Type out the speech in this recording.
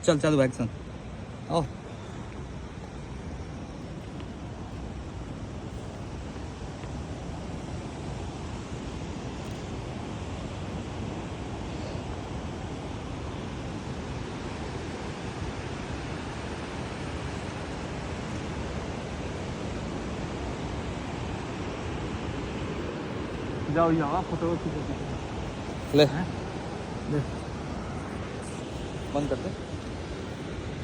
चल चल एक्शन आओ जाओ यहाँ फोटो खींचो ले ले बंद कर दे